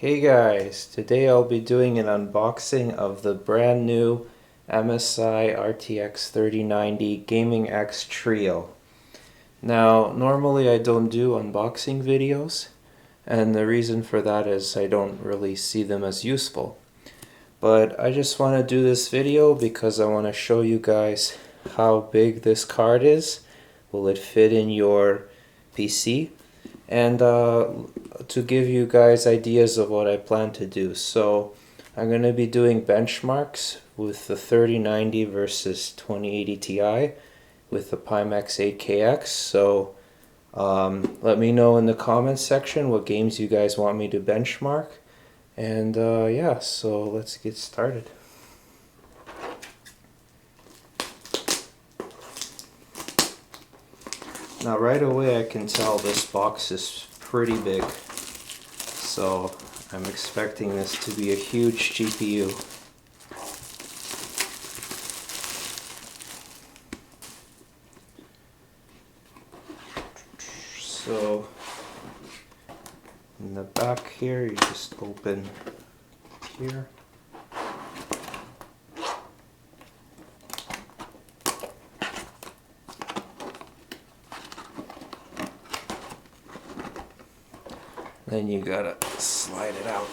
Hey guys, today I'll be doing an unboxing of the brand new MSI RTX 3090 Gaming X Trio. Now, normally I don't do unboxing videos, and the reason for that is I don't really see them as useful. But I just want to do this video because I want to show you guys how big this card is. Will it fit in your PC? And to give you guys ideas of what I plan to do. So I'm going to be doing benchmarks with the 3090 versus 2080 Ti with the Pimax 8KX. So let me know in the comments section what games you guys want me to benchmark. And yeah, so let's get started. Now right away I can tell this box is pretty big, so I'm expecting this to be a huge GPU. So in the back here you just open here. Then you gotta slide it out.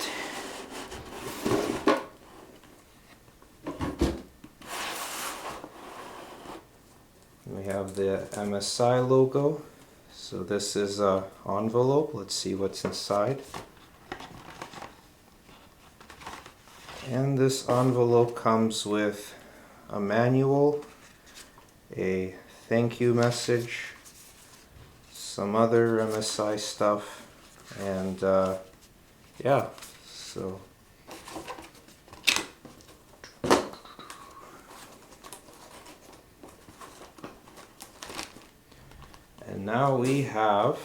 We have the MSI logo. So this is an envelope. Let's see what's inside. And this envelope comes with a manual, a thank you message, some other MSI stuff, and yeah, so and now we have,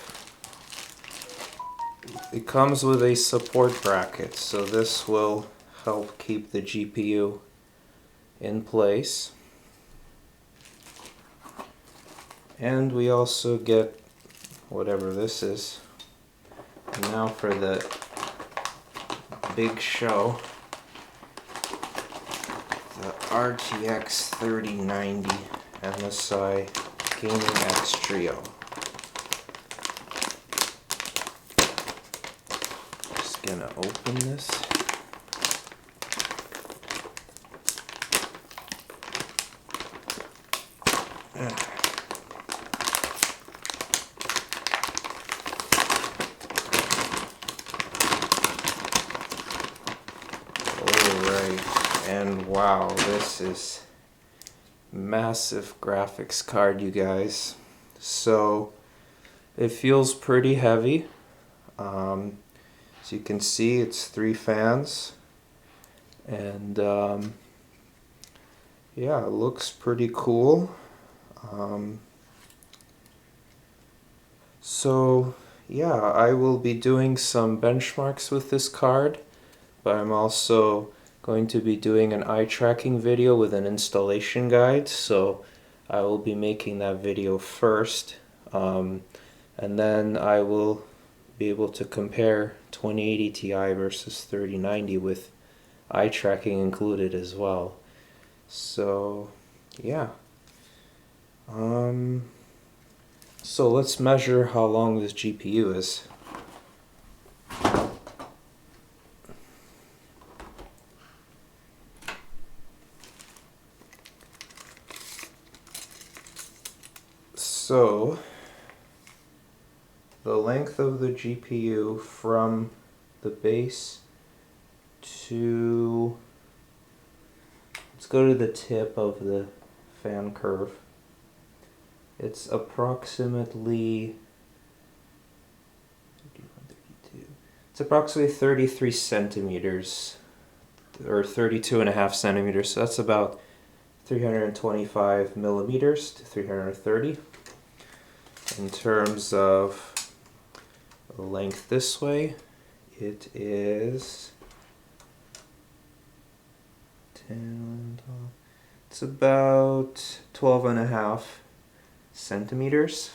it comes with a support bracket, so this will help keep the GPU in place. And we also get whatever this is. And now for the big show, the RTX 3090 MSI Gaming X Trio. Just gonna open this. And wow, this is massive graphics card, you guys. So it feels pretty heavy. As you can see, it's 3 fans, and yeah, it looks pretty cool. So yeah, I will be doing some benchmarks with this card, but I'm also going to be doing an eye tracking video with an installation guide, so I will be making that video first, and then I will be able to compare 2080 Ti versus 3090 with eye tracking included as well. So yeah, so let's measure how long this GPU is. So the length of the GPU from the base to, let's go to the tip of the fan curve. It's approximately 33 centimeters, or 32.5 centimeters, so that's about 325 millimeters to 330. In terms of length this way, it is 10, 12, it's about 12.5 centimeters,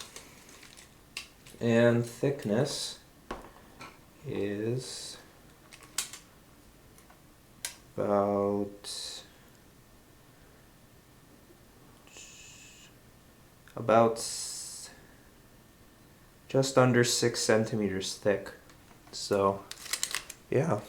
and thickness is about just under 6 centimeters thick. So yeah.